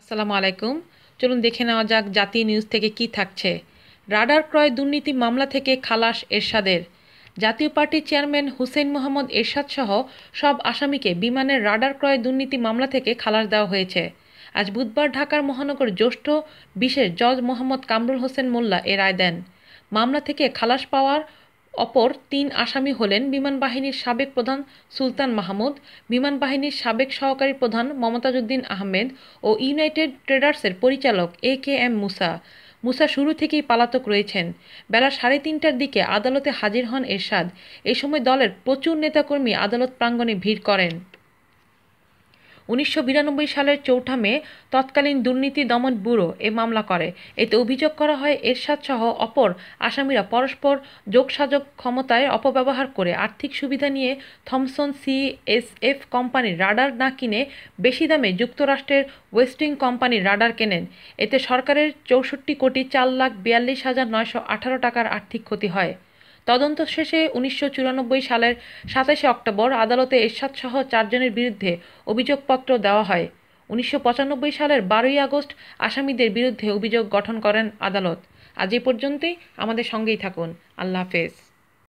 আসসালামু আলাইকুম। চলুন দেখে নেওয়া যাক জাতীয় নিউজ থেকে কি থাকছে। রাডার ক্রয় দুর্নীতি মামলা থেকে খালাস এরশাদের। জাতীয় পার্টির চেয়ারম্যান হুসেইন মোহাম্মদ এরশাদ সহ সব আসামিকে বিমানের রাডার ক্রয় দুর্নীতি মামলা থেকে খালাস দেওয়া হয়েছে। আজ বুধবার ঢাকার মহানগর জ্যেষ্ঠ বিশেষ জজ মোহাম্মদ কামরুল হোসেন মোল্লা এ রায় দেন। মামলা থেকে খালাস পাওয়ার অপর তিন আসামি হলেন বিমান বাহিনীর সাবেক প্রধান সুলতান মাহমুদ, বিমান বাহিনীর সাবেক সহকারী প্রধান মমতাজউদ্দিন আহমেদ ও ইউনাইটেড ট্রেডার্সের পরিচালক এ.কে.এম. মুসা। মুসা শুরু থেকেই পলাতক রয়েছেন। বেলা 3:30টার দিকে আদালতে হাজির হন এরশাদ। এই সময় দলের প্রচুর নেতাকর্মী আদালত প্রাঙ্গণে ভিড় করেন। 1992 সালের 4 মে তৎকালীন দুর্নীতি দমন ব্যুরো এ মামলা করে। এতে অভিযোগ করা হয় এরশাদ সহ অপর আসামিরা পরস্পর যোগসাযোগ ক্ষমতায় অপব্যবহার করে আর্থিক সুবিধা নিয়ে থমসন সিএসএফ কোম্পানির রাডার না কিনে বেশি দামে যুক্তরাষ্ট্রের ওয়েস্টিং কোম্পানির রাডার কেনেন। এতে সরকারের 64,42,918 টাকার আর্থিক ক্ষতি হয়। তদন্ত শেষে 1994 সালের 27 অক্টোবর আদালতে এরশাদ সহ 4 জনের বিরুদ্ধে অভিযোগপত্র দেওয়া হয়। 1995 সালের 12 আগস্ট আসামিদের বিরুদ্ধে অভিযোগ গঠন করেন আদালত। আজ এ পর্যন্তই। আমাদের সঙ্গেই থাকুন। আল্লাহ হাফেজ।